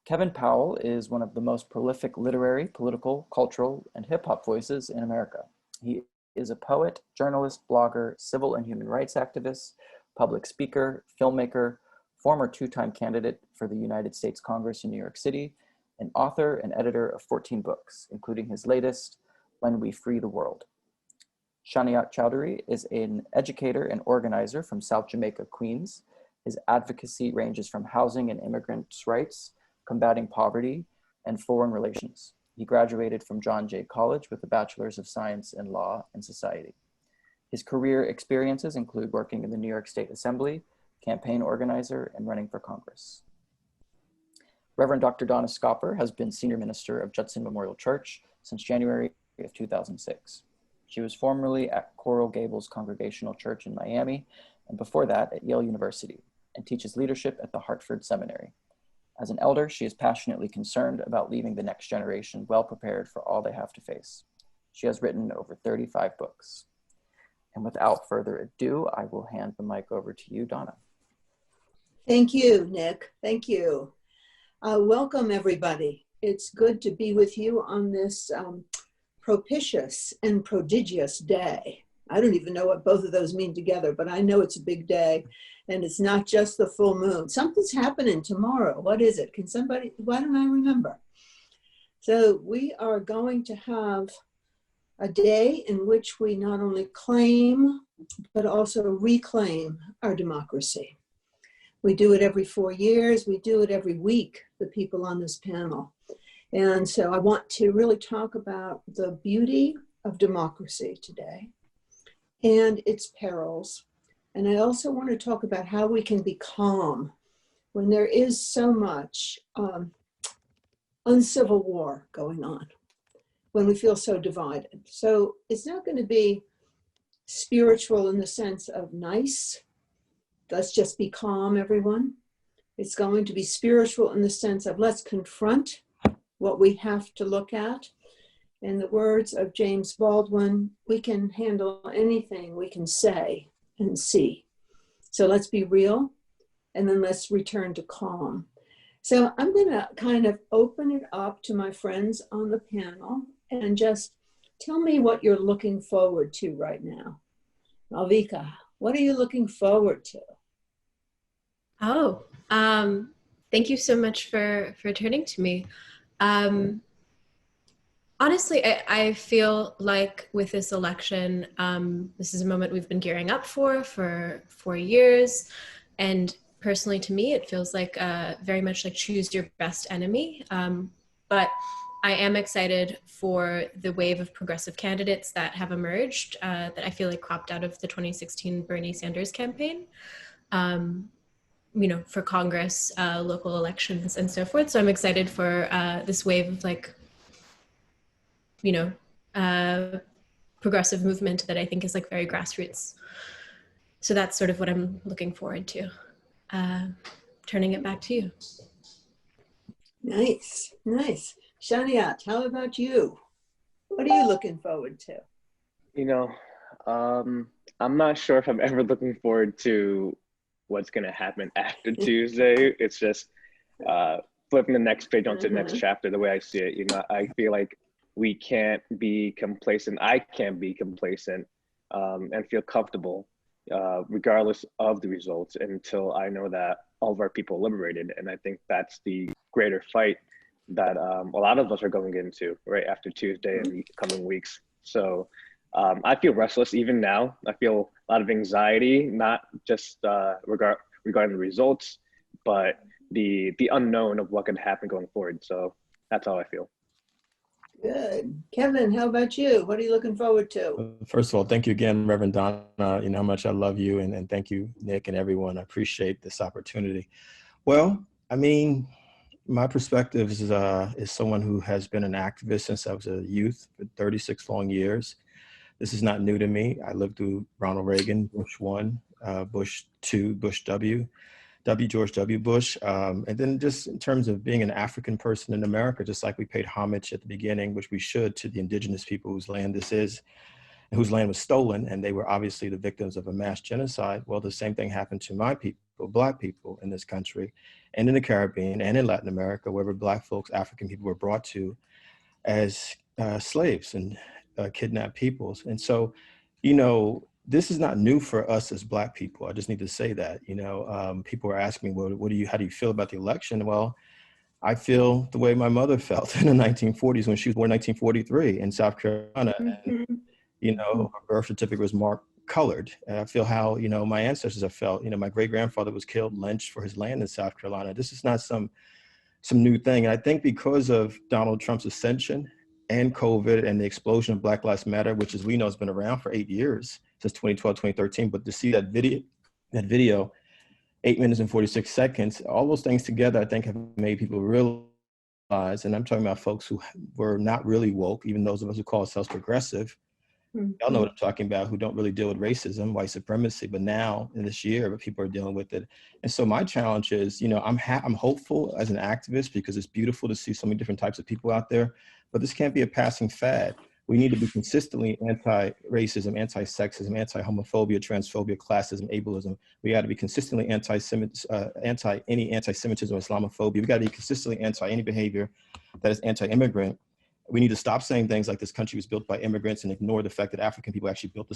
Kevin Powell is one of the most prolific literary, political, cultural, and hip hop voices in America. He is a poet, journalist, blogger, civil and human rights activist, public speaker, filmmaker, former two-time candidate for the United States Congress in New York City, and author and editor of 14 books, including his latest, When We Free the World. Shaniyat Chowdhury is an educator and organizer from South Jamaica, Queens. His advocacy ranges from housing and immigrants' rights, combating poverty, and foreign relations. He graduated from John Jay College with a Bachelor's of Science in Law and Society. His career experiences include working in the New York State Assembly, campaign organizer, and running for Congress. Reverend Dr. Donna Schaper has been senior minister of Judson Memorial Church since January of 2006. She was formerly at Coral Gables Congregational Church in Miami, and before that at Yale University, and teaches leadership at the Hartford Seminary. As an elder, she is passionately concerned about leaving the next generation well prepared for all they have to face. She has written over 35 books. And without further ado, I will hand the mic over to you, Donna. Thank you, Nick. Thank you. Welcome, everybody. It's good to be with you on this propitious and prodigious day. I don't even know what both of those mean together, but I know it's a big day, and it's not just the full moon. Something's happening tomorrow. What is it? Can somebody, why don't I remember? So we are going to have a day in which we not only claim, but also reclaim our democracy. We do it every 4 years. We do it every week, the people on this panel. And so I want to really talk about the beauty of democracy today and its perils. And I also want to talk about how we can be calm when there is so much uncivil war going on, when we feel so divided. So it's not going to be spiritual in the sense of nice. Let's just be calm, everyone. It's going to be spiritual in the sense of let's confront what we have to look at. In the words of James Baldwin, we can handle anything we can say and see. So let's be real, and then let's return to calm. So I'm going to kind of open it up to my friends on the panel and just tell me what you're looking forward to right now. Malvika, what are you looking forward to? Oh, thank you so much for turning to me. Honestly, I feel like with this election, this is a moment we've been gearing up for 4 years. And personally, to me, it feels like very much like choose your best enemy. But I am excited for the wave of progressive candidates that have emerged that I feel like cropped out of the 2016 Bernie Sanders campaign. You know, for Congress, local elections and so forth. So I'm excited for this wave of like, you know, progressive movement that I think is like very grassroots. So that's sort of what I'm looking forward to. Turning it back to you. Nice, nice. Shaniyat, how about you? What are you looking forward to? You know, I'm not sure if I'm ever looking forward to what's going to happen after Tuesday. It's just flipping the next page onto the next chapter, the way I see it. You know, I feel like we can't be complacent. I can't be complacent and feel comfortable regardless of the results until I know that all of our people are liberated. And I think that's the greater fight that a lot of us are going into right after Tuesday and the coming weeks. So I feel restless even now. I feel a lot of anxiety, not just regarding the results, but the unknown of what could happen going forward. So that's how I feel. Good. Kevin, how about you? What are you looking forward to? First of all, thank you again, Reverend Donna. You know how much I love you, and thank you, Nick, and everyone. I appreciate this opportunity. Well, I mean, my perspective is someone who has been an activist since I was a youth for 36 long years. This is not new to me. I lived through Ronald Reagan, Bush 1, Bush 2, Bush W, George W. Bush. And then just in terms of being an African person in America, just like we paid homage at the beginning, which we should, to the indigenous people whose land this is, whose land was stolen, and they were obviously the victims of a mass genocide. Well, the same thing happened to my people, Black people in this country, and in the Caribbean, and in Latin America, wherever Black folks, African people were brought to as slaves and kidnapped peoples. And so, you know, this is not new for us as Black people. I just need to say that. You know, people are asking me, well, how do you feel about the election? Well, I feel the way my mother felt in the 1940s when she was born in 1943 in South Carolina. And, you know, her birth certificate was marked colored. And I feel how, you know, my ancestors have felt. You know, my great-grandfather was killed, lynched for his land in South Carolina. This is not some new thing. And I think because of Donald Trump's ascension and COVID and the explosion of Black Lives Matter, which, as we know, has been around for 8 years, since 2012, 2013, but to see that video, 8 minutes and 46 seconds, all those things together, I think have made people realize, and I'm talking about folks who were not really woke, even those of us who call ourselves progressive, y'all know what I'm talking about, who don't really deal with racism, white supremacy, but now in this year, people are dealing with it. And so my challenge is, you know, I'm hopeful as an activist because it's beautiful to see so many different types of people out there, but this can't be a passing fad. We need to be consistently anti-racism, anti-sexism, anti-homophobia, transphobia, classism, ableism. We got to be consistently anti-any anti-Semitism or Islamophobia. We got to be consistently anti any behavior that is anti-immigrant. We need to stop saying things like this country was built by immigrants and ignore the fact that African people actually built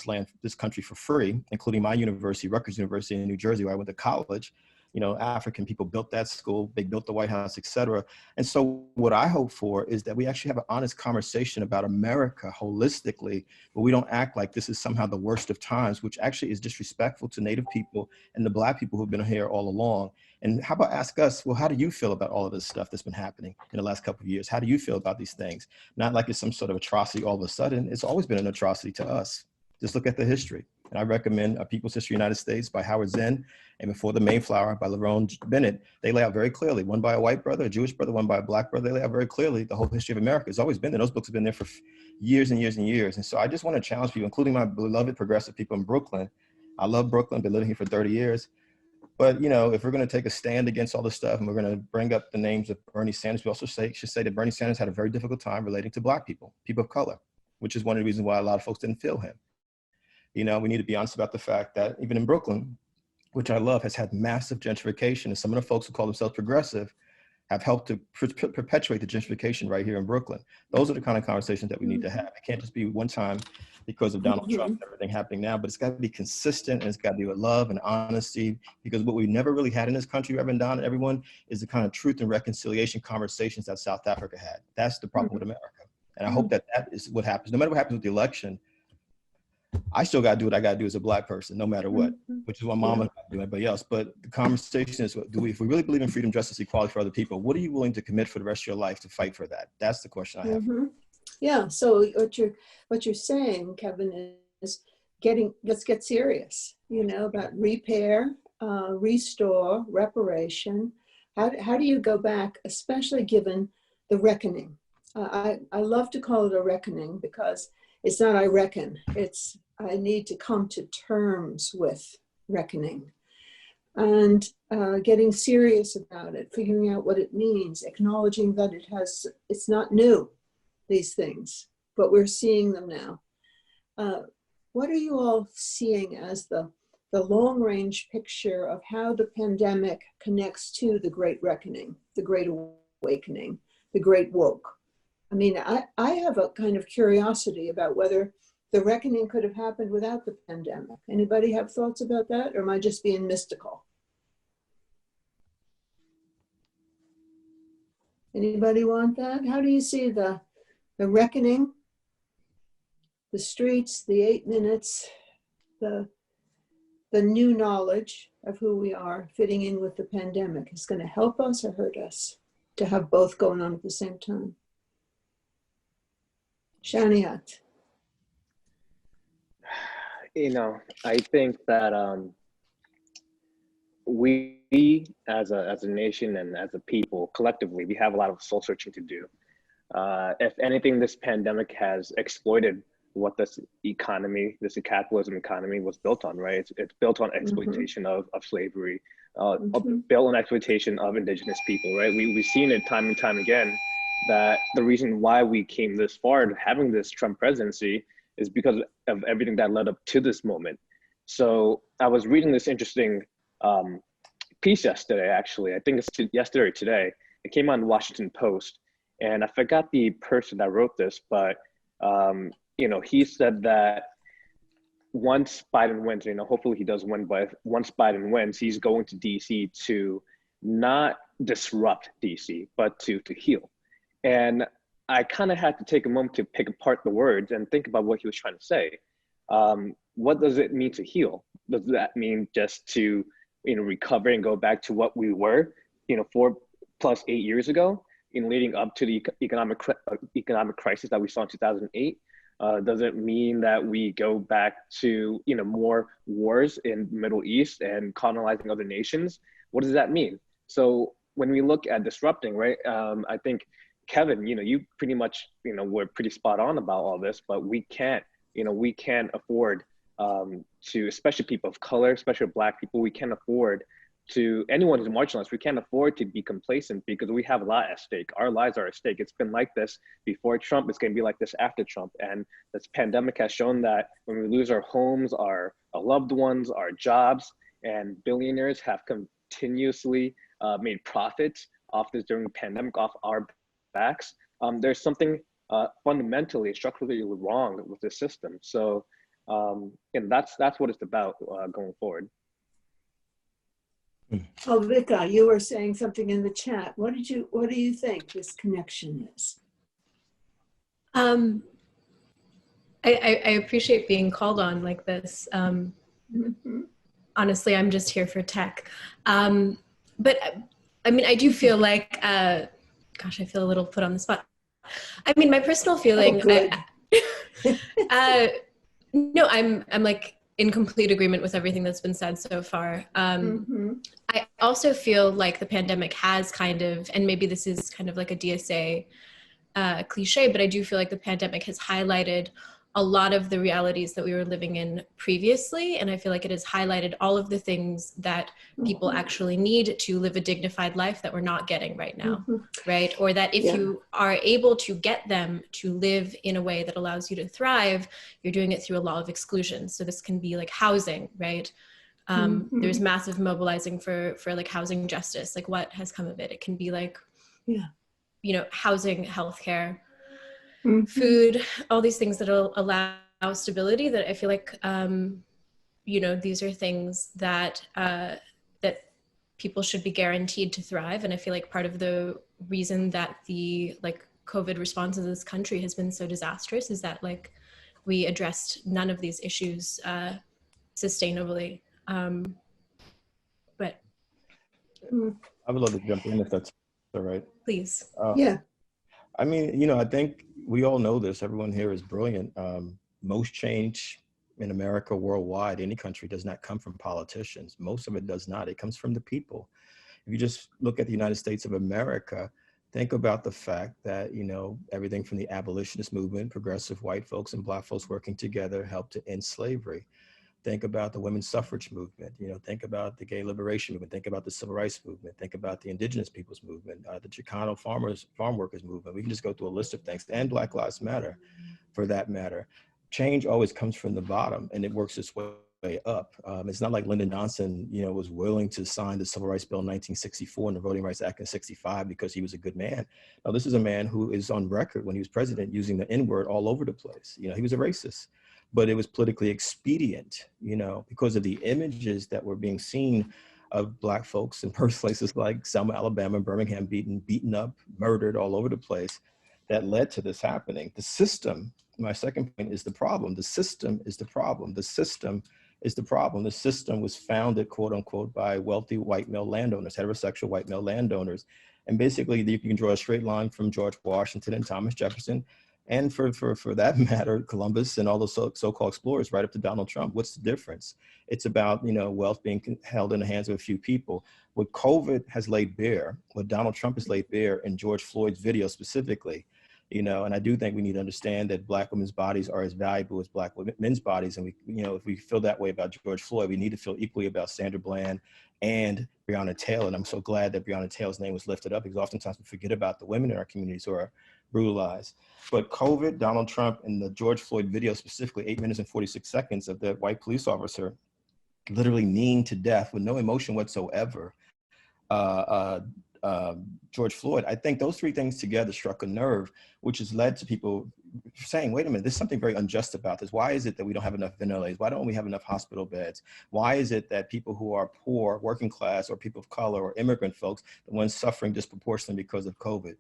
this country for free, including my university, Rutgers University in New Jersey, where I went to college. You know, African people built that school, they built the White House, et cetera. And so what I hope for is that we actually have an honest conversation about America holistically, where we don't act like this is somehow the worst of times, which actually is disrespectful to Native people and the Black people who've been here all along. And how about ask us, well, how do you feel about all of this stuff that's been happening in the last couple of years? How do you feel about these things? Not like it's some sort of atrocity all of a sudden. It's always been an atrocity to us. Just look at the history. And I recommend A People's History of the United States by Howard Zinn and Before the Mayflower by Lerone Bennett. They lay out very clearly, one by a white brother, a Jewish brother, one by a Black brother. They lay out very clearly the whole history of America. It's always been there. Those books have been there for years and years and years. And so I just want to challenge people, including my beloved progressive people in Brooklyn. I love Brooklyn, been living here for 30 years. But, you know, if we're going to take a stand against all this stuff and we're going to bring up the names of Bernie Sanders, we also should say that Bernie Sanders had a very difficult time relating to Black people, people of color, which is one of the reasons why a lot of folks didn't feel him. You know, we need to be honest about the fact that even in Brooklyn, which I love, has had massive gentrification. And some of the folks who call themselves progressive have helped to perpetuate the gentrification right here in Brooklyn. Those are the kind of conversations that we need to have. It can't just be one time because of Donald Trump and everything happening now, but it's got to be consistent and it's got to be with love and honesty, because what we never really had in this country, Reverend Donna and everyone, is the kind of truth and reconciliation conversations that South Africa had. That's the problem with America. And I hope that is what happens. No matter what happens with the election, I still got to do what I got to do as a Black person, no matter what, which is what Mama got to do, everybody else. But the conversation is, if we really believe in freedom, justice, equality for other people, what are you willing to commit for the rest of your life to fight for that? That's the question I have. Yeah. So what you're saying, Kevin, is let's get serious, you know, about repair, restore, reparation. How do you go back, especially given the reckoning? I love to call it a reckoning because it's not I reckon, it's I need to come to terms with reckoning and getting serious about it, figuring out what it means, acknowledging that it's not new, these things, but we're seeing them now. What are you all seeing as the long range picture of how the pandemic connects to the Great Reckoning, the Great Awakening, the Great Woke? I mean, I have a kind of curiosity about whether the reckoning could have happened without the pandemic. Anybody have thoughts about that, or am I just being mystical? Anybody want that? How do you see the reckoning, the streets, the 8 minutes, the new knowledge of who we are fitting in with the pandemic? Is going to help us or hurt us to have both going on at the same time? Shaniyat. You know, I think that we as a nation and as a people collectively, we have a lot of soul searching to do. If anything, this pandemic has exploited what this economy, this capitalism economy was built on, right? It's built on exploitation of slavery, built on exploitation of indigenous people, right? We've seen it time and time again that the reason why we came this far to having this Trump presidency is because of everything that led up to this moment. So I was reading this interesting piece yesterday, actually. I think it's yesterday or today. It came on the Washington Post, and I forgot the person that wrote this, but he said that once Biden wins, hopefully he does win, but once Biden wins, he's going to DC to not disrupt DC, but to heal. And I kind of had to take a moment to pick apart the words and think about what he was trying to say. What does it mean to heal? Does that mean just to recover and go back to what we were 4+8 years ago, leading up to the economic crisis that we saw in 2008? Does it mean that we go back to more wars in the Middle East and colonizing other nations? What does that mean? So when we look at disrupting, right? I think Kevin, you pretty much were pretty spot on about all this, but we can't afford to, especially people of color, especially Black people, we can't afford to, anyone who's marginalized, we can't afford to be complacent because we have a lot at stake. Our lives are at stake. It's been like this before Trump. It's going to be like this after Trump. And this pandemic has shown that when we lose our homes, our loved ones, our jobs, and billionaires have continuously made profits off this during the pandemic, off our backs. There's something fundamentally, structurally wrong with the system. So, and that's what it's about going forward. Oh, Vika, you were saying something in the chat. What do you think this connection is? I appreciate being called on like this. Honestly, I'm just here for tech. But I mean, I do feel like, gosh, I feel a little put on the spot. I mean, my personal feeling, no, I'm like in complete agreement with everything that's been said so far. I also feel like the pandemic has kind of, and maybe this is kind of like a DSA cliche, but I do feel like the pandemic has highlighted a lot of the realities that we were living in previously. And I feel like it has highlighted all of the things that people actually need to live a dignified life that we're not getting right now, right? Or that if you are able to get them to live in a way that allows you to thrive, you're doing it through a law of exclusion. So this can be like housing, right? There's massive mobilizing for like housing justice. Like what has come of it? It can be like, housing, healthcare, food, all these things that will allow stability, that I feel like, these are things that that people should be guaranteed to thrive. And I feel like part of the reason that the COVID response in this country has been so disastrous is that we addressed none of these issues sustainably. But I would love to jump in if that's all right. Please. I mean, I think we all know this. Everyone here is brilliant. Most change in America, worldwide, any country, does not come from politicians. Most of it does not. It comes from the people. If you just look at the United States of America, think about the fact that, everything from the abolitionist movement, progressive white folks and Black folks working together helped to end slavery. Think about the women's suffrage movement, think about the gay liberation movement, think about the civil rights movement, think about the indigenous peoples movement, the Chicano farm workers movement. We can just go through a list of things, and Black Lives Matter for that matter. Change always comes from the bottom, and it works its way up. It's not like Lyndon Johnson, was willing to sign the Civil Rights Bill in 1964 and the Voting Rights Act in 65 because he was a good man. Now, this is a man who is on record when he was president using the N-word all over the place. He was a racist. But it was politically expedient, because of the images that were being seen of Black folks in places like Selma, Alabama, Birmingham, beaten up, murdered all over the place, that led to this happening. The system, my second point, is the problem. The system is the problem. The system is the problem. The system was founded, quote unquote, by wealthy white male landowners, heterosexual white male landowners. And basically, you can draw a straight line from George Washington and Thomas Jefferson, and for that matter, Columbus and all those so-called explorers, right up to Donald Trump. What's the difference? It's about, wealth being held in the hands of a few people. What COVID has laid bare, what Donald Trump has laid bare in George Floyd's video specifically, and I do think we need to understand that Black women's bodies are as valuable as Black men's bodies. And if we feel that way about George Floyd, we need to feel equally about Sandra Bland and Breonna Taylor. And I'm so glad that Breonna Taylor's name was lifted up, because oftentimes we forget about the women in our communities who are brutalized. But COVID, Donald Trump, and the George Floyd video, specifically 8 minutes and 46 seconds of the white police officer literally kneeing to death with no emotion whatsoever, George Floyd, I think those three things together struck a nerve, which has led to people saying, wait a minute, there's something very unjust about this. Why is it that we don't have enough ventilators? Why don't we have enough hospital beds? Why is it that people who are poor, working class, or people of color, or immigrant folks, the ones suffering disproportionately because of COVID?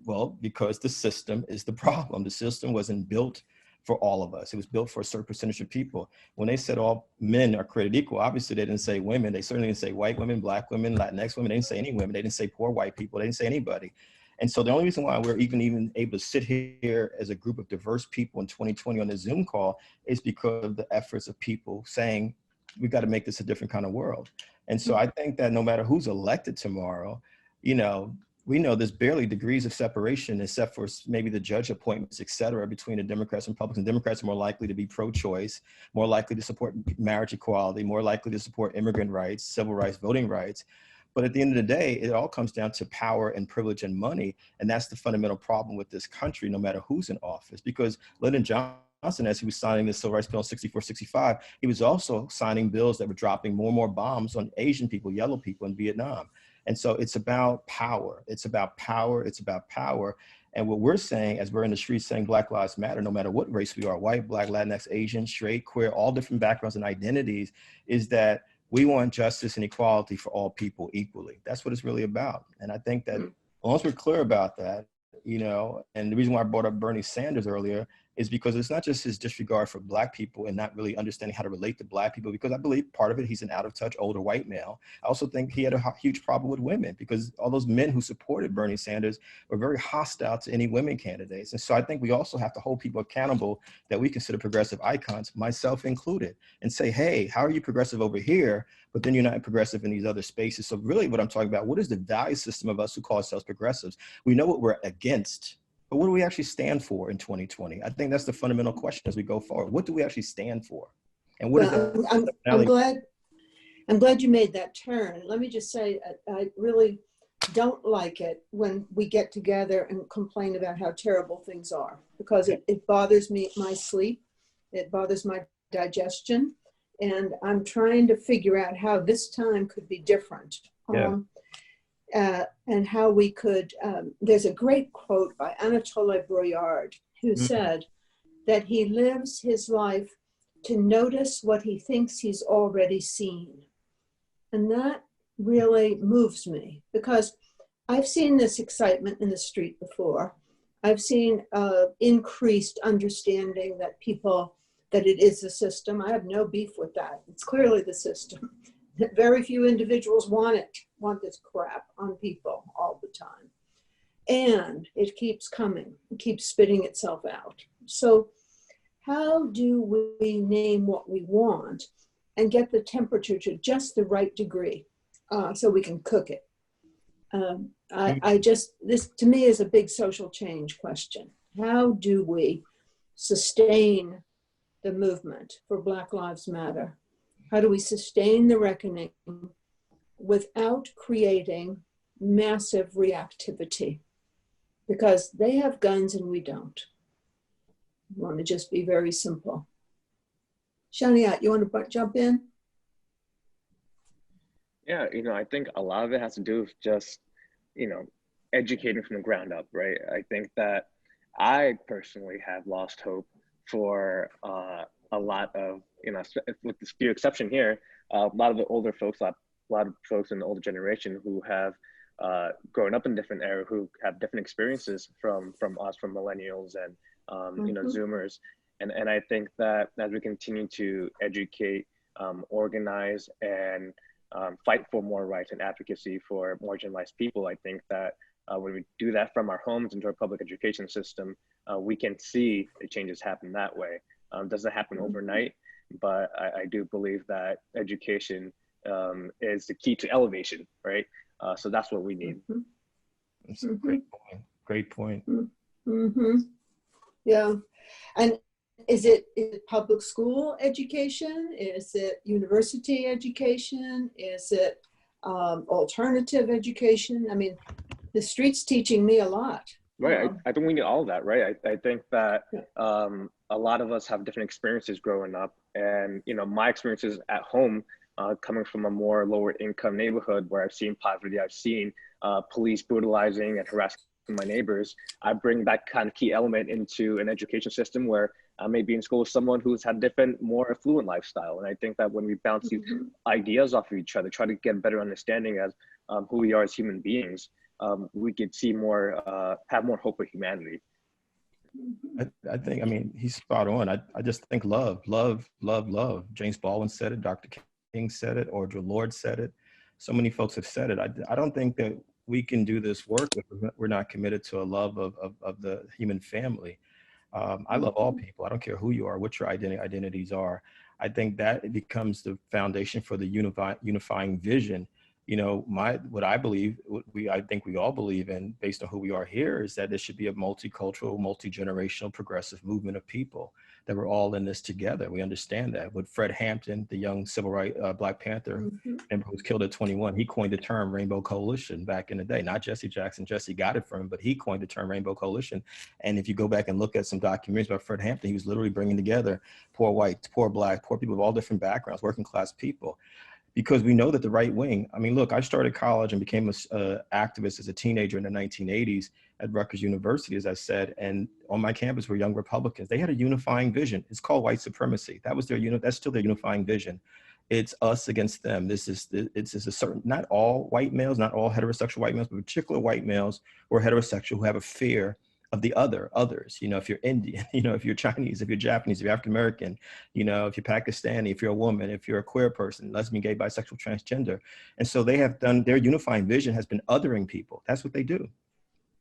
Well, because the system is the problem. The system wasn't built for all of us. It was built for a certain percentage of people. When they said all men are created equal, obviously they didn't say women. They certainly didn't say white women, black women, Latinx women. They didn't say any women. They didn't say poor white people. They didn't say anybody. And so the only reason why we're even able to sit here as a group of diverse people in 2020 on this Zoom call is because of the efforts of people saying, we got to make this a different kind of world. And so I think that no matter who's elected tomorrow, you know, we know there's barely degrees of separation except for maybe the judge appointments, et cetera, between the Democrats and Republicans. Democrats are more likely to be pro-choice, more likely to support marriage equality, more likely to support immigrant rights, civil rights, voting rights. But at the end of the day, it all comes down to power and privilege and money. And that's the fundamental problem with this country, no matter who's in office. Because Lyndon Johnson, as he was signing the Civil Rights Bill in 64, 65, he was also signing bills that were dropping more and more bombs on Asian people, yellow people in Vietnam. And so it's about power. It's about power. It's about power. And what we're saying, as we're in the streets saying Black Lives Matter, no matter what race we are, white, black, Latinx, Asian, straight, queer, all different backgrounds and identities, is that we want justice and equality for all people equally. That's what it's really about. And I think that as long as we're clear about that, you know, and the reason why I brought up Bernie Sanders earlier is because it's not just his disregard for Black people and not really understanding how to relate to Black people, because I believe part of it, he's an out of touch, older white male. I also think he had a huge problem with women because all those men who supported Bernie Sanders were very hostile to any women candidates. And so I think we also have to hold people accountable that we consider progressive icons, myself included, and say, hey, how are you progressive over here, but then you're not progressive in these other spaces? So really what I'm talking about, what is the value system of us who call ourselves progressives? We know what we're against, but what do we actually stand for in 2020? I think that's the fundamental question as we go forward. What do we actually stand for? And what is that? I'm glad you made that turn. Let me just say, I really don't like it when we get together and complain about how terrible things are, because it bothers me, my sleep, it bothers my digestion, and I'm trying to figure out how this time could be different. Yeah. And how we could, there's a great quote by Anatole Broyard, who said that he lives his life to notice what he thinks he's already seen. And that really moves me, because I've seen this excitement in the street before. I've seen increased understanding that it is the system. I have no beef with that. It's clearly the system. Very few individuals want this crap on people all the time. And it keeps coming, it keeps spitting itself out. So how do we name what we want and get the temperature to just the right degree so we can cook it? This to me is a big social change question. How do we sustain the movement for Black Lives Matter? How do we sustain the reckoning without creating massive reactivity? Because they have guns and we don't. I want to just be very simple. Shaniyat, you want to jump in? Yeah, I think a lot of it has to do with just, educating from the ground up, right? I think that I personally have lost hope for a lot of, with this few exception here, a lot of the older folks, a lot of folks in the older generation who have grown up in different era, who have different experiences from us, from millennials and Zoomers, and I think that as we continue to educate, organize, and fight for more rights and advocacy for marginalized people, I think that when we do that from our homes into our public education system, we can see the changes happen that way. Doesn't happen overnight, but I do believe that education is the key to elevation, right? So that's what we need. That's a great point. Great point. Yeah. And is it public school education? Is it university education? Is it alternative education? I mean, the street's teaching me a lot. Right. I think we need all of that, right? I think that Yeah. a lot of us have different experiences growing up. And, you know, my experiences at home, coming from a more lower income neighborhood where I've seen poverty, I've seen police brutalizing and harassing my neighbors. I bring that kind of key element into an education system where I may be in school with someone who's had different, more affluent lifestyle. And I think that when we bounce these ideas off of each other, try to get a better understanding as who we are as human beings, we could see more, have more hope for humanity. I think, I mean, he's spot on. I just think love. James Baldwin said it, Dr. King said it, Audre Lorde said it. So many folks have said it. I don't think that we can do this work if we're not committed to a love of the human family. I love all people. I don't care who you are, what your identities are. I think that it becomes the foundation for the unifying vision. You know, what I believe, I think we all believe in, based on who we are here, is that there should be a multicultural, multi-generational, progressive movement of people, that we're all in this together. We understand that. With Fred Hampton, the young civil rights Black Panther, member who was killed at 21, he coined the term Rainbow Coalition back in the day. Not Jesse Jackson. Jesse got it from him, but he coined the term Rainbow Coalition. And if you go back and look at some documentaries about Fred Hampton, he was literally bringing together poor whites, poor Black, poor people of all different backgrounds, working class people. Because we know that the right wing, I mean, look, I started college and became an activist as a teenager in the 1980s at Rutgers University, as I said, and on my campus were young Republicans. They had a unifying vision. It's called white supremacy. That was that's still their unifying vision. It's us against them. It's a certain, not all white males, not all heterosexual white males, but particular white males who are heterosexual who have a fear of the others. You know, if you're Indian, you know, if you're Chinese, if you're Japanese, if you're African American, you know, if you're Pakistani, if you're a woman, if you're a queer person, lesbian, gay, bisexual, transgender. And so they have done, their unifying vision has been othering people. That's what they do.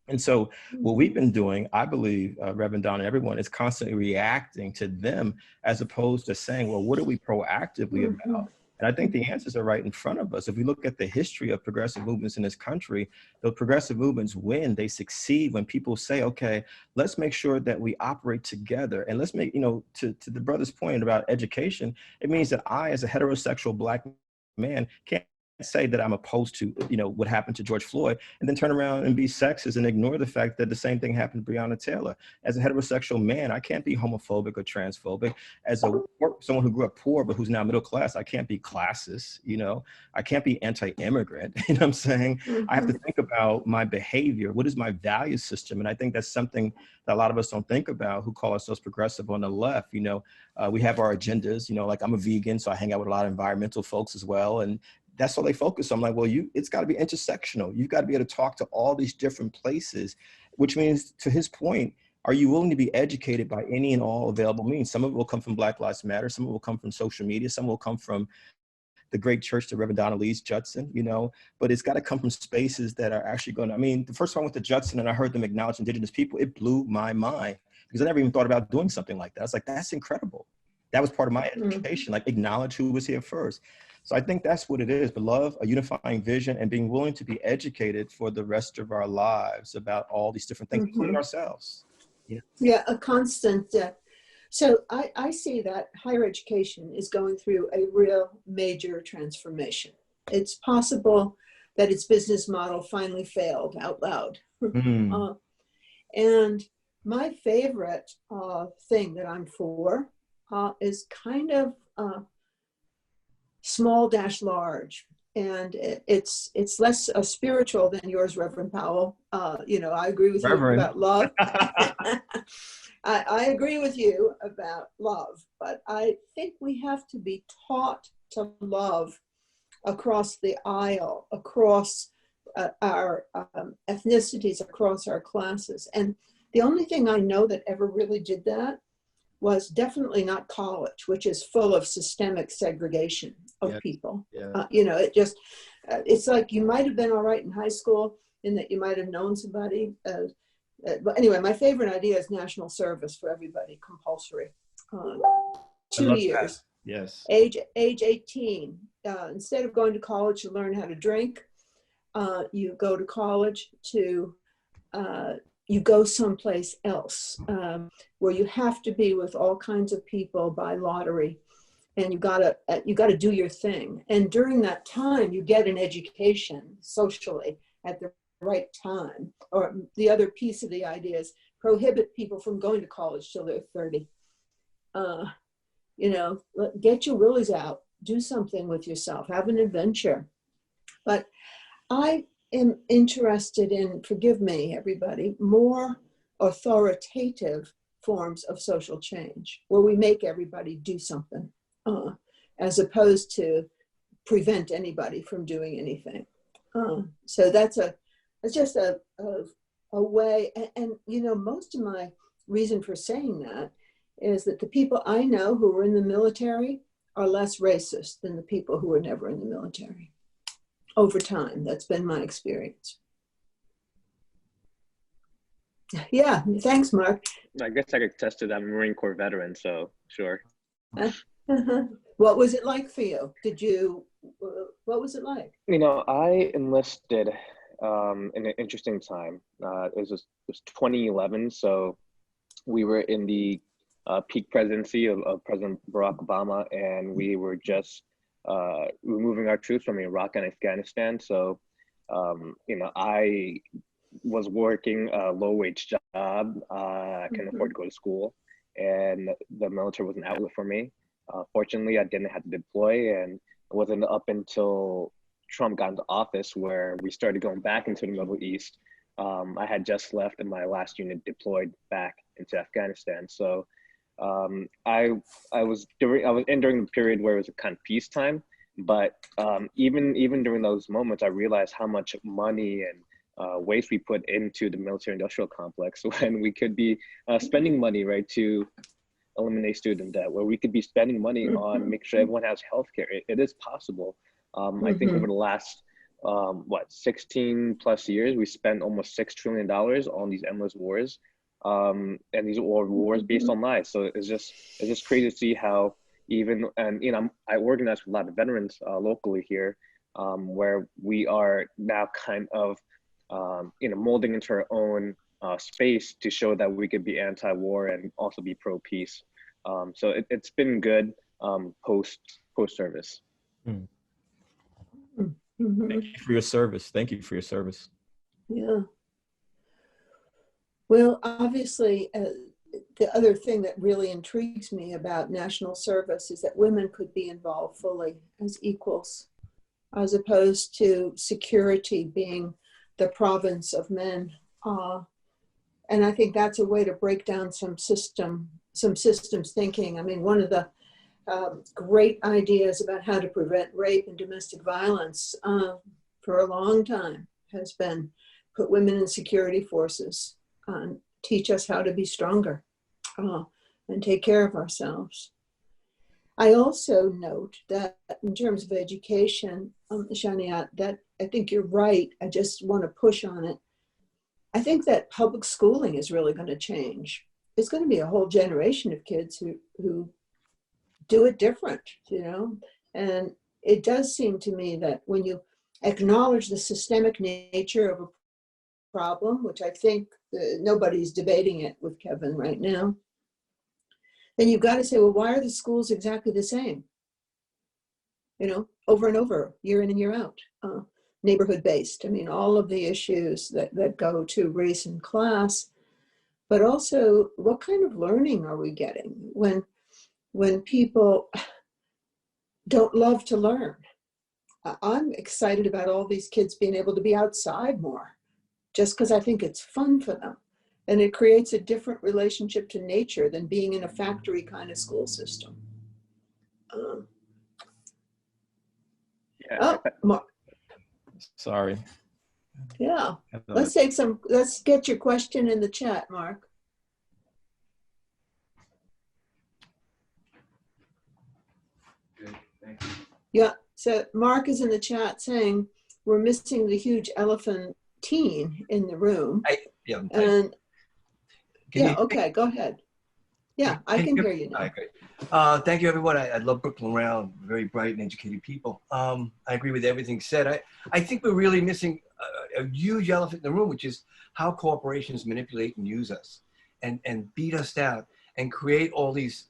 And so what we've been doing, I believe, Reverend Donna and everyone, is constantly reacting to them, as opposed to saying, well, what are we proactively about? And I think the answers are right in front of us. If we look at the history of progressive movements in this country, the progressive movements win, they succeed when people say, okay, let's make sure that we operate together. And let's make, you know, to the brother's point about education, it means that I, as a heterosexual Black man, can't say that I'm opposed to, you know, what happened to George Floyd, and then turn around and be sexist and ignore the fact that the same thing happened to Breonna Taylor. As a heterosexual man, I can't be homophobic or transphobic. As someone who grew up poor but who's now middle class, I can't be classist, you know. I can't be anti-immigrant, you know what I'm saying? I have to think about my behavior. What is my value system? And I think that's something that a lot of us don't think about who call ourselves progressive on the left. You know, we have our agendas, you know, like I'm a vegan, so I hang out with a lot of environmental folks as well. And that's all they focus on. I'm like, well, it's got to be intersectional. You've got to be able to talk to all these different places, which means, to his point, are you willing to be educated by any and all available means? Some of it will come from Black Lives Matter. Some of it will come from social media. Some will come from the great church that Reverend Donna leads, Judson, you know, but it's got to come from spaces that are actually going to, I mean, the first time I went to Judson and I heard them acknowledge Indigenous people, it blew my mind, because I never even thought about doing something like that. I was like, that's incredible. That was part of my education, like acknowledge who was here first. So I think that's what it is, but love, a unifying vision, and being willing to be educated for the rest of our lives about all these different things, including ourselves. Yeah, a constant. So I see that higher education is going through a real major transformation. It's possible that its business model finally failed out loud. And my favorite thing that I'm for is kind of small dash large, and it's less spiritual than yours, Reverend Powell. You know, I agree with you about love. I agree with you about love, but I think we have to be taught to love across the aisle, across our ethnicities, across our classes. And the only thing I know that ever really did that was definitely not college, which is full of systemic segregation of people. You know, it just, it's like you might have been all right in high school in that you might have known somebody. But anyway, my favorite idea is national service for everybody, compulsory. 2 years. That. Yes. Age 18. Instead of going to college to learn how to drink, you go to college to you go someplace else where you have to be with all kinds of people by lottery, and you gotta do your thing. And during that time, you get an education socially at the right time. Or the other piece of the idea is prohibit people from going to college till they're 30. You know, get your willies out, do something with yourself, have an adventure. But I am interested in, forgive me, everybody, more authoritative forms of social change where we make everybody do something as opposed to prevent anybody from doing anything. So that's just a way. And, you know, most of my reason for saying that is that the people I know who were in the military are less racist than the people who were never in the military. Over time, that's been my experience. Yeah, thanks, Mark. I guess I could attest to that. I'm a Marine Corps veteran, so sure. What was it like for you? What was it like? You know, I enlisted in an interesting time. It was 2011, so we were in the peak presidency of President Barack Obama, and we were just removing our troops from Iraq and Afghanistan. So, you know, I was working a low-wage job. I couldn't afford to go to school, and the military was an outlet for me. Fortunately, I didn't have to deploy, and it wasn't up until Trump got into office where we started going back into the Middle East. I had just left, and my last unit deployed back into Afghanistan. So I was in during the period where it was a kind of peacetime. But even during those moments, I realized how much money and waste we put into the military-industrial complex when we could be spending money, right, to eliminate student debt, where we could be spending money on making sure everyone has healthcare. It is possible. I think over the last 16 plus years, we spent almost $6 trillion on these endless wars, and these are wars based on lies. So it's just crazy to see how even, and you know, I organize with a lot of veterans locally here, where we are now kind of you know, molding into our own space to show that we could be anti-war and also be pro-peace. So it's been good post-service. Thank you for your service. Thank you for your service. Yeah. Well, obviously, the other thing that really intrigues me about national service is that women could be involved fully as equals, as opposed to security being the province of men. And I think that's a way to break down some systems thinking. I mean, one of the great ideas about how to prevent rape and domestic violence for a long time has been put women in security forces, teach us how to be stronger and take care of ourselves. I also note that in terms of education, Shaniyat, that I think you're right. I just want to push on it. I think that public schooling is really going to change. It's going to be a whole generation of kids who do it different, you know? And it does seem to me that when you acknowledge the systemic nature of a problem, which I think nobody's debating it with Kevin right now, then you've got to say, well, why are the schools exactly the same? You know, over and over, year in and year out, neighborhood based. I mean, all of the issues that go to race and class, but also what kind of learning are we getting when people don't love to learn? I'm excited about all these kids being able to be outside more, just because I think it's fun for them. And it creates a different relationship to nature than being in a factory kind of school system. Sorry. Yeah. Let's get your question in the chat, Mark. Good, thank you. Yeah, so Mark is in the chat saying we're missing the huge elephant teen in the room. Okay, go ahead. Yeah, I can hear you now. Right, great. Thank you, everyone. I love Brooklyn Round, very bright and educated people. I agree with everything said. I think we're really missing a huge elephant in the room, which is how corporations manipulate and use us and beat us down and create all these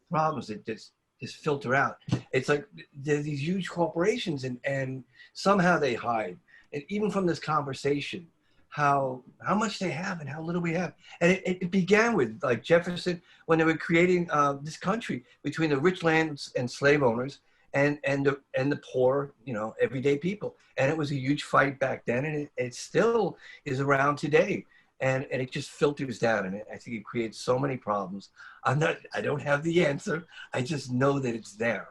problems that just filter out. It's like there's these huge corporations and somehow they hide. And even from this conversation, how much they have and how little we have. And it began with like Jefferson when they were creating this country between the rich lands and slave owners and the poor, you know, everyday people. And it was a huge fight back then, and it still is around today. And it just filters down, and I think it creates so many problems. I don't have the answer. I just know that it's there.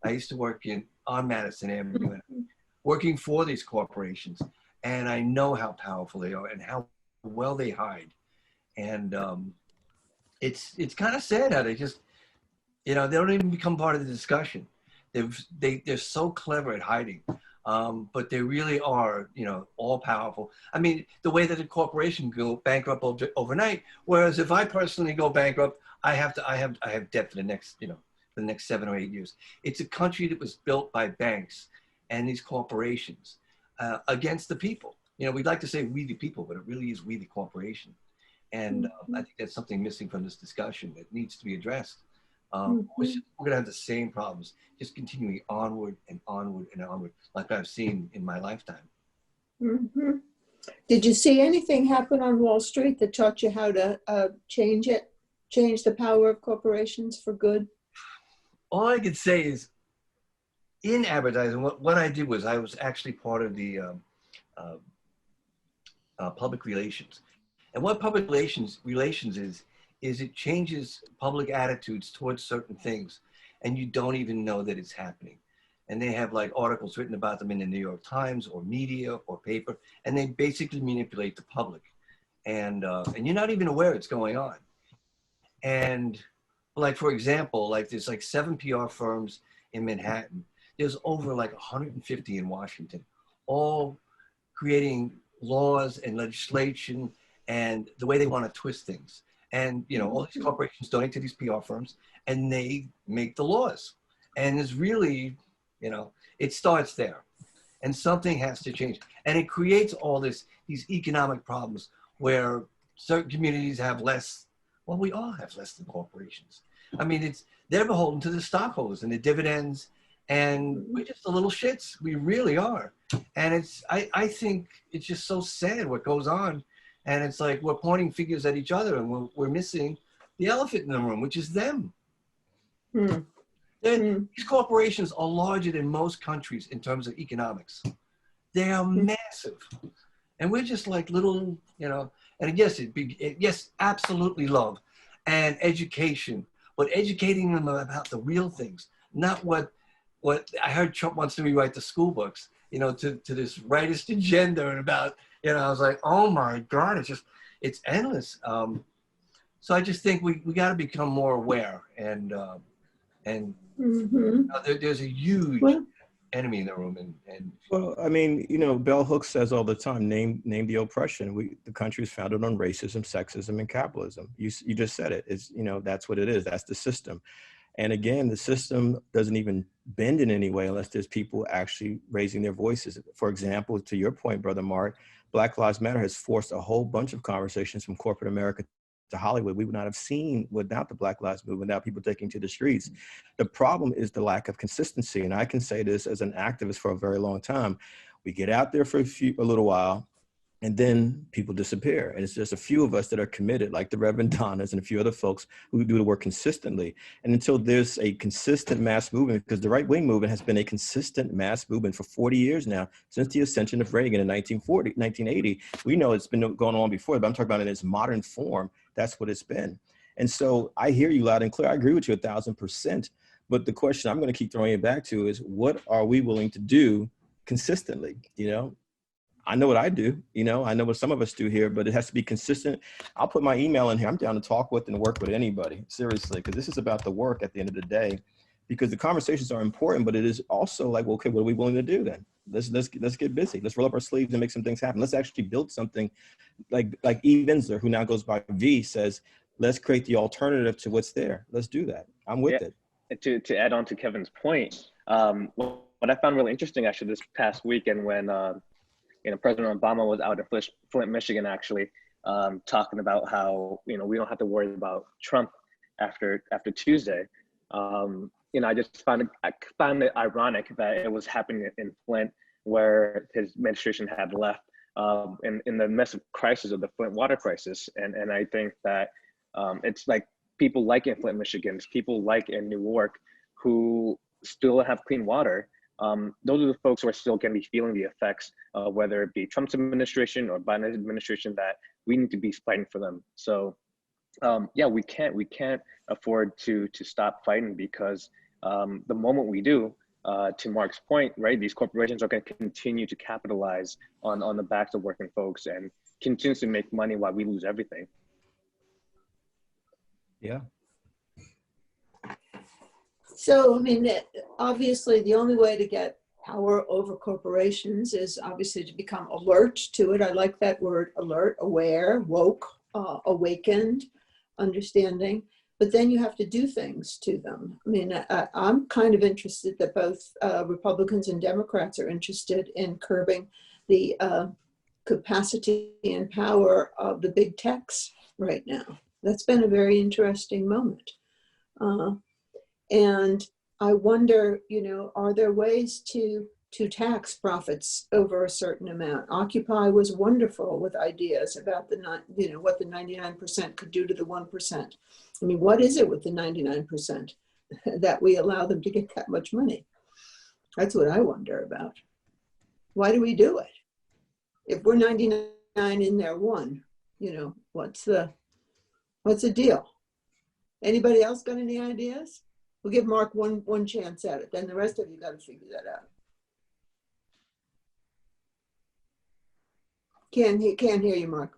I used to work on Madison Avenue, working for these corporations, and I know how powerful they are and how well they hide. And it's kind of sad how they just, you know, they don't even become part of the discussion. They're so clever at hiding. But they really are, you know, all powerful. I mean, the way that a corporation go bankrupt overnight, whereas if I personally go bankrupt, I have debt for the next, you know, for the next 7 or 8 years. It's a country that was built by banks and these corporations against the people. You know, we'd like to say we the people, but it really is we the corporation. And I think that's something missing from this discussion that needs to be addressed. We're going to have the same problems, just continuing onward and onward and onward, like I've seen in my lifetime. Mm-hmm. Did you see anything happen on Wall Street that taught you how to change the power of corporations for good? All I could say is, in advertising, what I did was I was actually part of the public relations. And what public relations is it changes public attitudes towards certain things, and you don't even know that it's happening. And they have like articles written about them in the New York Times or media or paper, and they basically manipulate the public. And you're not even aware it's going on. And like, for example, like there's like 7 PR firms in Manhattan. There's over like 150 in Washington, all creating laws and legislation and the way they want to twist things. And, you know, all these corporations donate to these PR firms and they make the laws. And it's really, you know, it starts there and something has to change. And it creates all these economic problems where certain communities have less. Well, we all have less than corporations. I mean, they're beholden to the stockholders and the dividends, and we're just the little shits. We really are. And I think it's just so sad what goes on. And it's like we're pointing fingers at each other, and we're missing the elephant in the room, which is them. These corporations are larger than most countries in terms of economics. They are massive. And we're just like little, you know, and yes, absolutely love and education, but educating them about the real things, not what I heard Trump wants to rewrite the school books, you know, to this rightist agenda and about, you know, I was like, oh my God, it's endless. So I just think we got to become more aware and you know, there's a huge enemy in the room. And well, I mean, you know, Bell Hooks says all the time, name the oppression. The country is founded on racism, sexism, and capitalism. You just said it. It's, you know, that's what it is. That's the system. And again, the system doesn't even bend in any way unless there's people actually raising their voices. For example, to your point, Brother Mark, Black Lives Matter has forced a whole bunch of conversations from corporate America to Hollywood we would not have seen without the Black Lives Movement, without people taking to the streets. The problem is the lack of consistency. And I can say this as an activist for a very long time. We get out there for a little while, and then people disappear. And it's just a few of us that are committed, like the Reverend Donnas and a few other folks who do the work consistently. And until there's a consistent mass movement, because the right-wing movement has been a consistent mass movement for 40 years now, since the ascension of Reagan in 1980. We know it's been going on before, but I'm talking about in its modern form. That's what it's been. And so I hear you loud and clear. I agree with you 1,000%. But the question I'm going to keep throwing it back to is, what are we willing to do consistently? You know, I know what I do, you know, I know what some of us do here, but it has to be consistent. I'll put my email in here. I'm down to talk with and work with anybody, seriously, because this is about the work at the end of the day, because the conversations are important, but it is also like, well, okay, what are we willing to do then? Let's get busy. Let's roll up our sleeves and make some things happen. Let's actually build something like E. Vinsler, who now goes by V, says, let's create the alternative to what's there. Let's do that. I'm with it. And to add on to Kevin's point, what I found really interesting actually this past weekend when you know, President Obama was out in Flint, Michigan, actually, talking about how, you know, we don't have to worry about Trump after Tuesday. You know, I found it ironic that it was happening in Flint, where his administration had left in the mess of crisis of the Flint water crisis. And I think that it's like people like in Flint, Michigan, people like in Newark who still have clean water. Those are the folks who are still going to be feeling the effects, whether it be Trump's administration or Biden's administration, that we need to be fighting for them. So yeah, we can't afford to stop fighting, because the moment we do, to Mark's point, right, these corporations are going to continue to capitalize on the backs of working folks and continue to make money while we lose everything. Yeah. So, I mean, obviously the only way to get power over corporations is obviously to become alert to it. I like that word, alert, aware, woke, awakened, understanding. But then you have to do things to them. I mean, I'm kind of interested that both Republicans and Democrats are interested in curbing the capacity and power of the big techs right now. That's been a very interesting moment. And I wonder, you know, are there ways to tax profits over a certain amount? Occupy was wonderful with ideas about what the 99% could do to the 1%. I mean, what is it with the 99% that we allow them to get that much money? That's what I wonder about. Why do we do it? If we're 99 in there 1, you know, what's the deal? Anybody else got any ideas? We'll give Mark one chance at it. Then the rest of you got to figure that out. Can't hear you, Mark.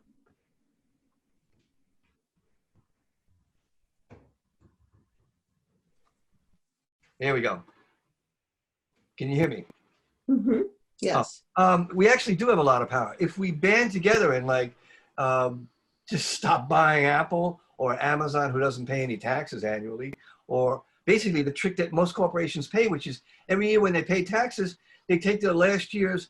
Here we go. Can you hear me? Mm-hmm. Yes. We actually do have a lot of power. If we band together and like just stop buying Apple or Amazon, who doesn't pay any taxes annually, or basically the trick that most corporations pay, which is every year when they pay taxes, they take their last year's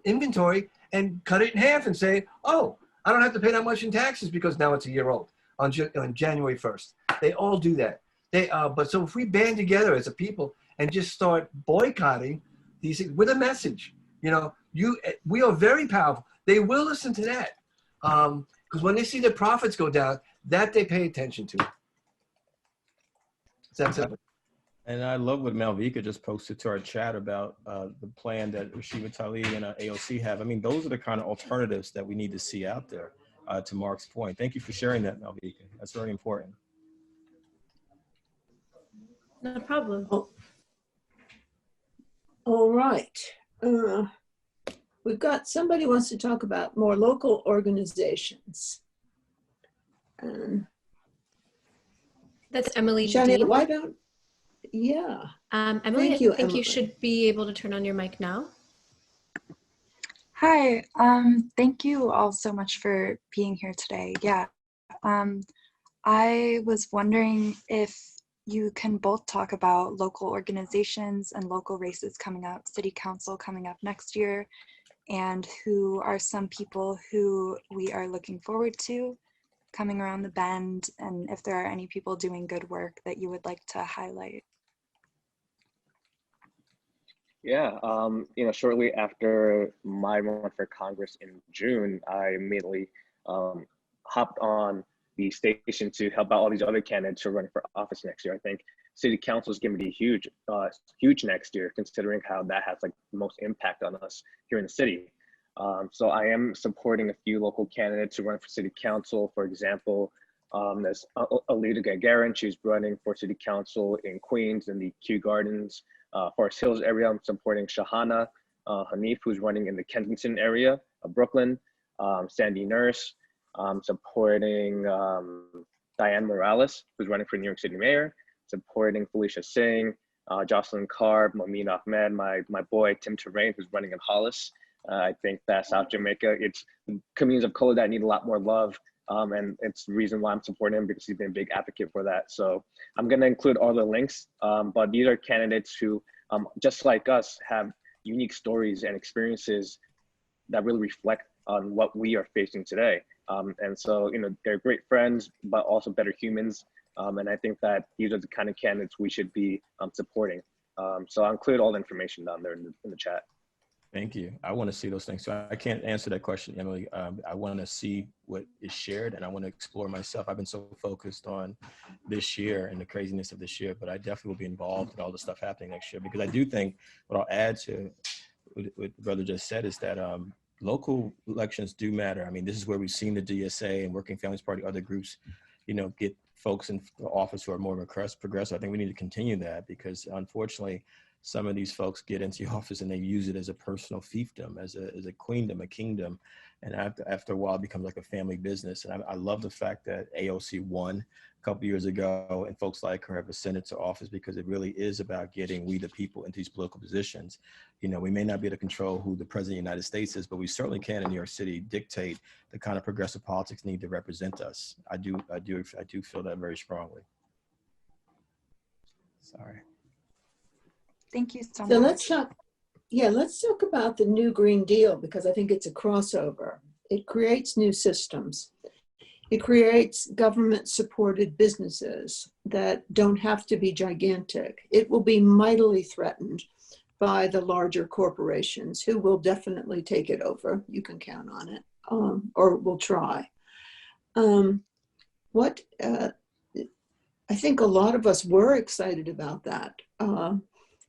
inventory and cut it in half and say, oh, I don't have to pay that much in taxes because now it's a year old on January 1st. They all do that. But so if we band together as a people and just start boycotting these things with a message, you know, we are very powerful. They will listen to that because when they see the profits go down, that they pay attention to. That's it. And I love what Malvika just posted to our chat about the plan that Rashida Tlaib and AOC have. I mean, those are the kind of alternatives that we need to see out there, to Mark's point. Thank you for sharing that, Malvika. That's very important. No problem. Oh. All right. We've got somebody who wants to talk about more local organizations. That's Emily Shaniyat, Dean. why don't, yeah. Emily, Thank you, I think Emily. you should be able to turn on your mic now. Hi, thank you all so much for being here today. Yeah, I was wondering if you can both talk about local organizations and local races coming up, city council coming up next year, and who are some people who we are looking forward to coming around the bend, and if there are any people doing good work that you would like to highlight. Yeah, you know, shortly after my run for Congress in June, I immediately hopped on the station to help out all these other candidates who are running for office next year. I think city council is going to be huge, huge next year, considering how that has like the most impact on us here in the city. So I am supporting a few local candidates who run for city council. For example, there's Alita Gagarin. She's running for city council in Queens in the Kew Gardens, Forest Hills area. I'm supporting Shahana Hanif, who's running in the Kensington area of Brooklyn. Sandy Nurse. I'm supporting Diane Morales, who's running for New York City mayor. Supporting Felicia Singh, Jocelyn Carr, Momin Ahmed, my boy Tim Terrain, who's running in Hollis. I think that South Jamaica, it's communities of color that need a lot more love. And it's the reason why I'm supporting him, because he's been a big advocate for that. So I'm going to include all the links, but these are candidates who, just like us, have unique stories and experiences that really reflect on what we are facing today. And so, you know, they're great friends, but also better humans. And I think that these are the kind of candidates we should be supporting. So I'll include all the information down there in the chat. Thank you. I want to see those things. So I can't answer that question, Emily. I want to see what is shared, and I want to explore myself. I've been so focused on this year and the craziness of this year, but I definitely will be involved in all the stuff happening next year, because I do think what I'll add to what the brother just said is that local elections do matter. I mean, this is where we've seen the DSA and Working Families Party, other groups, get folks in office who are more progressive. I think we need to continue that, because unfortunately, some of these folks get into the office and they use it as a personal fiefdom, as a queendom, a kingdom. And after a while, it becomes like a family business. And I love the fact that AOC won a couple years ago, and folks like her have ascended to office, because it really is about getting we the people into these political positions. We may not be able to control who the president of the United States is, but we certainly can in New York City dictate the kind of progressive politics need to represent us. I do feel that very strongly. Sorry. Thank you so So much. let's talk about the new Green Deal, because I think it's a crossover. It creates new systems. It creates government-supported businesses that don't have to be gigantic. It will be mightily threatened by the larger corporations, who will definitely take it over. You can count on it, or will try. I think a lot of us were excited about that.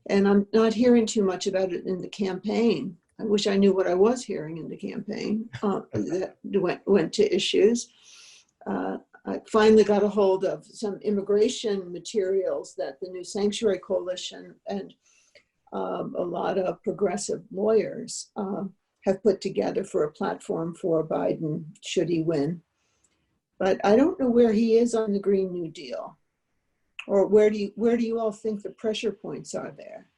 And I'm not hearing too much about it in the campaign. I wish I knew what I was hearing in the campaign that went to issues. I finally got a hold of some immigration materials that the New Sanctuary Coalition and a lot of progressive lawyers have put together for a platform for Biden, should he win. But I don't know where he is on the Green New Deal. Or where do you all think the pressure points are there?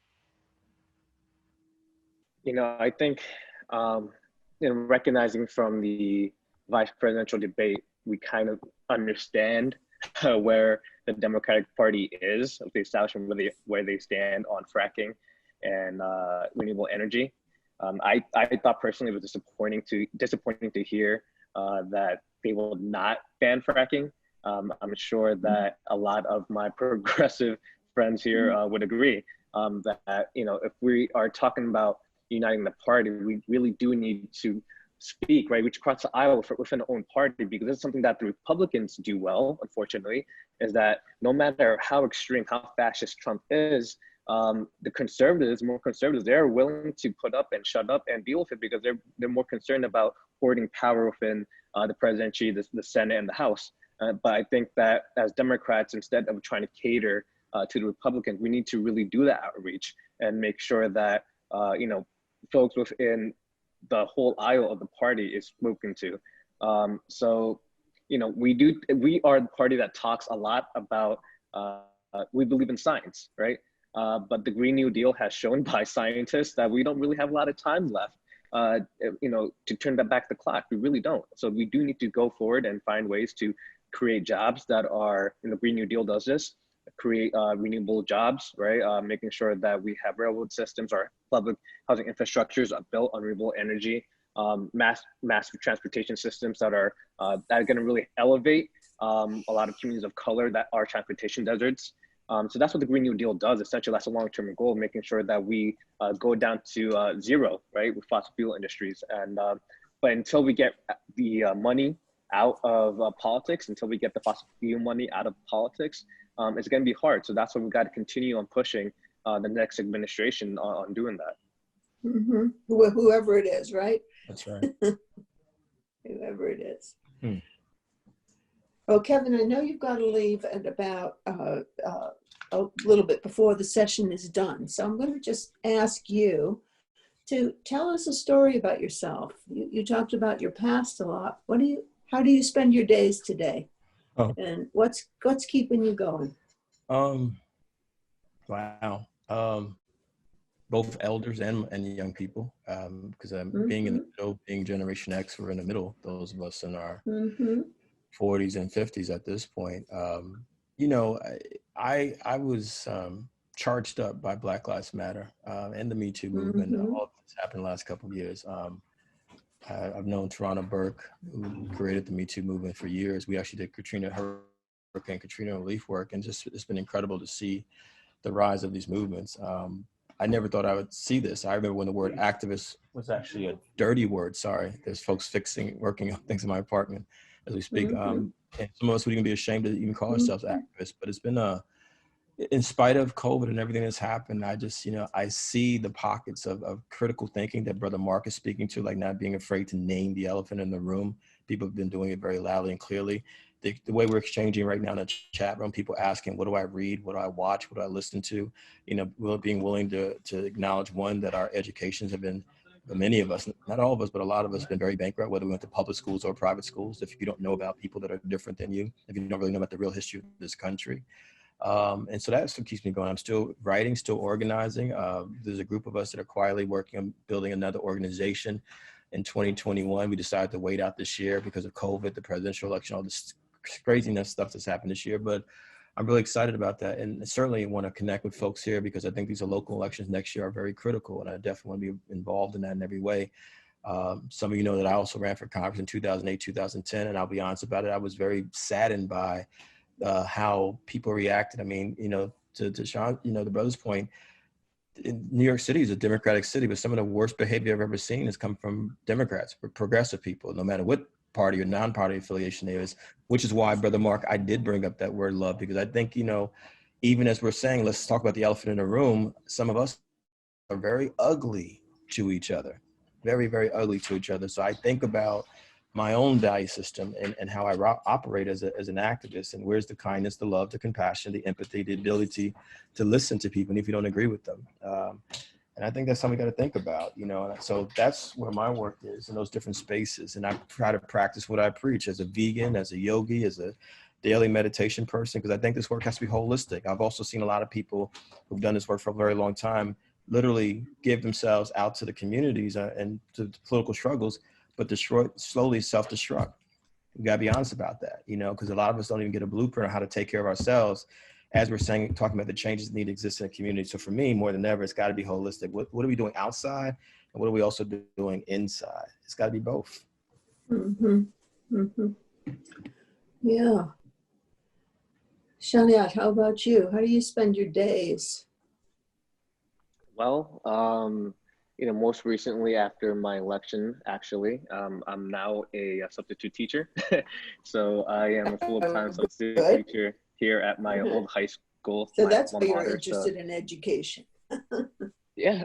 I think, recognizing from the vice presidential debate, we kind of understand where the Democratic Party is, the establishment, where they stand on fracking and renewable energy. I thought personally it was disappointing to hear that they will not ban fracking. I'm sure that a lot of my progressive friends here would agree that, if we are talking about uniting the party, we really do need to speak, right? We cross the aisle within our own party, because it's something that the Republicans do well, unfortunately, is that no matter how extreme, how fascist Trump is, the conservatives, more conservatives, they're willing to put up and shut up and deal with it, because they're more concerned about hoarding power within the presidency, the Senate, and the House. But I think that as Democrats, instead of trying to cater to the Republicans, we need to really do that outreach and make sure that, folks within the whole aisle of the party is spoken to. So, we are the party that talks a lot about, we believe in science, right? But the Green New Deal has shown by scientists that we don't really have a lot of time left, to turn back the clock. We really don't. So we do need to go forward and find ways to create jobs that are, Green New Deal does this, create renewable jobs, right? Making sure that we have railroad systems, our public housing infrastructures are built on renewable energy, massive transportation systems that are going to really elevate a lot of communities of color that are transportation deserts. So that's what the Green New Deal does. Essentially, that's a long-term goal, making sure that we go down to zero, right, with fossil fuel industries. And but until we get the money out of politics, until we get the fossil fuel money out of politics, it's going to be hard. So that's why we've got to continue on pushing the next administration on doing that. Mm-hmm. Whoever it is, right? That's right. Whoever it is. Well, Kevin, I know you've got to leave at about a little bit before the session is done. So I'm going to just ask you to tell us a story about yourself. You talked about your past a lot. How do you spend your days today? Oh. And what's keeping you going? Wow. Both elders and young people, because I'm being in the middle, being Generation X, we're in the middle, those of us in our 40s and 50s at this point. I was charged up by Black Lives Matter and the Me Too movement. All of this happened the last couple of years. I've known Tarana Burke, who created the Me Too movement, for years. We actually did Hurricane Katrina relief work, and just it's been incredible to see the rise of these movements. I never thought I would see this. I remember when the word activist was actually a dirty word. Sorry, there's folks working on things in my apartment as we speak. And some of us would even be ashamed to even call ourselves activists. But it's been in spite of COVID and everything that's happened, I just, I see the pockets of critical thinking that Brother Mark is speaking to, like not being afraid to name the elephant in the room. People have been doing it very loudly and clearly. The way we're exchanging right now in the chat room, people asking, what do I read? What do I watch? What do I listen to? Being willing to acknowledge, one, that our educations have been, many of us, not all of us, but a lot of us have been very bankrupt, whether we went to public schools or private schools. If you don't know about people that are different than you, if you don't really know about the real history of this country. And so that's what keeps me going. I'm still writing, still organizing. There's a group of us that are quietly working on building another organization. In 2021, we decided to wait out this year because of COVID, the presidential election, all this craziness stuff that's happened this year. But I'm really excited about that. And certainly want to connect with folks here because I think these are local elections next year are very critical. And I definitely want to be involved in that in every way. Some of you know that I also ran for Congress in 2008, 2010. And I'll be honest about it, I was very saddened by how people reacted. I mean, to Sean, the brother's point, New York City is a Democratic city, but some of the worst behavior I've ever seen has come from Democrats, progressive people, no matter what party or non-party affiliation there is, which is why, Brother Mark, I did bring up that word love, because I think, even as we're saying, let's talk about the elephant in the room, some of us are very ugly to each other, very, very ugly to each other. So I think about my own value system and how I operate as an activist, and where's the kindness, the love, the compassion, the empathy, the ability to listen to people, and if you don't agree with them. And I think that's something we got to think about, so that's where my work is, in those different spaces. And I try to practice what I preach as a vegan, as a yogi, as a daily meditation person, because I think this work has to be holistic. I've also seen a lot of people who've done this work for a very long literally give themselves out to the communities and to the political struggles, but slowly self-destruct. We gotta be honest about that, because a lot of us don't even get a blueprint on how to take care of ourselves. As we're talking about the changes that need to exist in the community. So for me, more than ever, it's gotta be holistic. What are we doing outside? And what are we also doing inside? It's gotta be both. Yeah. Shaniyat, how about you? How do you spend your days? Well, most recently after my election, actually, I'm now a substitute teacher. So I am a full-time substitute teacher here at my old high school. So that's why you're interested in education. Yeah,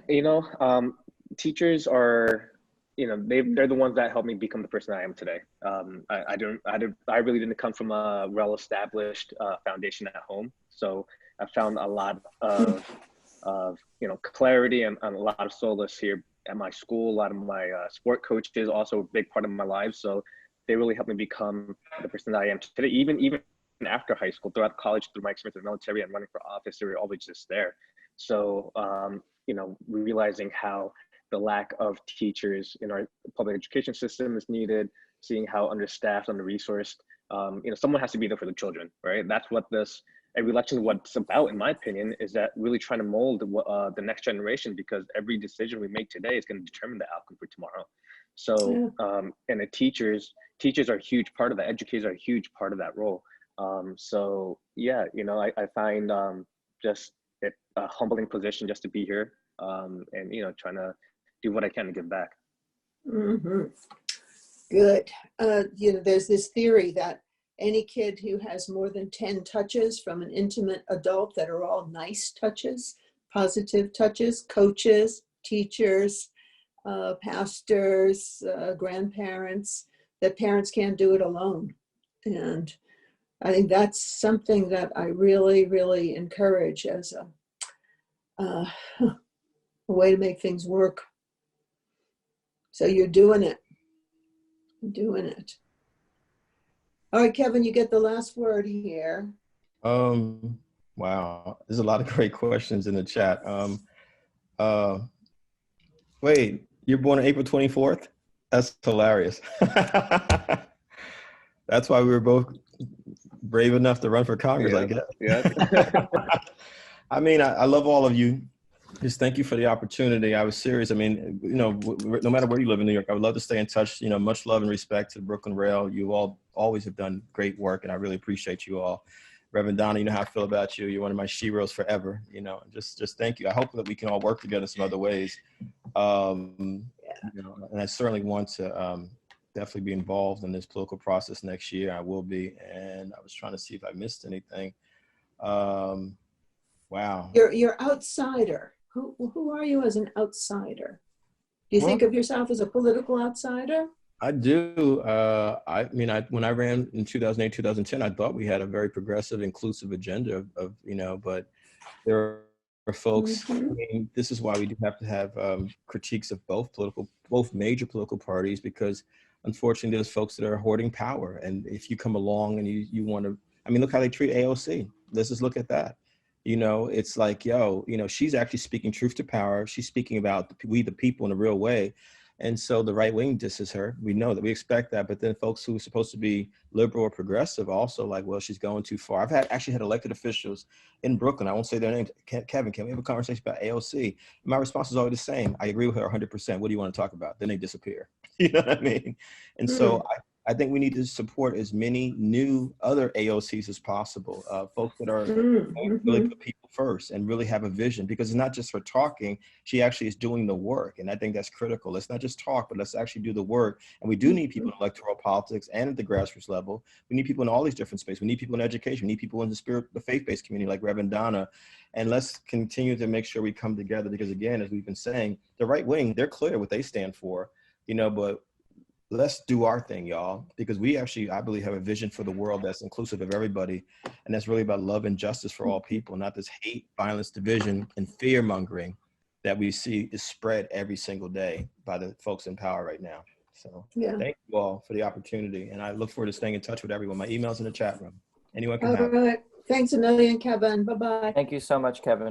teachers are, they're the ones that helped me become the person I am today. I really didn't come from a well-established foundation at home. So I found a lot of clarity and a lot of solace here at my school. A lot of my sport coaches, also a big part of my life. So they really helped me become the person that I am today. Even after high school, throughout college, through my experience in the military and running for office, they were always just there. So, realizing how the lack of teachers in our public education system is needed, seeing how understaffed, under-resourced, someone has to be there for the children, right? That's what every election, what's about, in my opinion, is that really trying to mold the next generation, because every decision we make today is going to determine the outcome for tomorrow. So, and the teachers are a huge part of that. Educators are a huge part of that role. So yeah, I find just it a humbling position just to be here, and trying to do what I can to give back. Good. There's this theory that any kid who has more than 10 touches from an intimate adult that are all nice touches, positive touches, coaches, teachers, pastors, grandparents, that parents can't do it alone. And I think that's something that I really, really encourage as a way to make things work. So you're doing it. All right, Kevin, you get the last word here. Wow, there's a lot of great questions in the chat. Wait, you're born on April 24th? That's hilarious. That's why we were both brave enough to run for Congress, I guess. Yeah. I mean, I love all of you. Just thank you for the opportunity. I was serious. I mean, no matter where you live in New York, I would love to stay in touch. Much love and respect to the Brooklyn Rail. You all always have done great work, and I really appreciate you all. Reverend Donna, you know how I feel about you. You're one of my sheroes forever. You know, just thank you. I hope that we can all work together in some other ways. You know, and I certainly want to definitely be involved in this political process next year. I will be. And I was trying to see if I missed anything. Wow. You're outsider. Who are you as an outsider? Do you think of yourself as a political outsider? I do. I mean, when I ran in 2008, 2010, I thought we had a very progressive, inclusive agenda of you know, but there are folks, I mean, this is why we do have to have critiques of both major political parties, because unfortunately there's folks that are hoarding power. And if you come along and you want to, I mean, look how they treat AOC. Let's just look at that. You know, it's like, yo, you know, she's actually speaking truth to power. She's speaking about we the people in a real way. And so the right wing disses her. We know that, we expect that. But then folks who are supposed to be liberal or progressive also like, well, she's going too far. I've actually had elected officials in Brooklyn. I won't say their names. Kevin, can we have a conversation about AOC? And my response is always the same. I agree with her 100%. What do you want to talk about? Then they disappear. You know what I mean? And so I think we need to support as many new other AOCs as possible, folks that are really put people first and really have a vision, because it's not just her talking, she actually is doing the work. And I think that's critical. Let's not just talk, but let's actually do the work. And we do need people in electoral politics and at the grassroots level. We need people in all these different spaces. We need people in education. We need people in the faith-based community like Reverend Donna. And let's continue to make sure we come together, because again, as we've been saying, the right wing, they're clear what they stand for, you know, but let's do our thing, y'all, because we actually, I believe, have a vision for the world that's inclusive of everybody. And that's really about love and justice for all people, not this hate, violence, division, and fear mongering that we see is spread every single day by the folks in power right now. So thank you all for the opportunity. And I look forward to staying in touch with everyone. My email's in the chat room. Anyone can have it. All right. Thanks a million, Kevin. Bye-bye. Thank you so much, Kevin.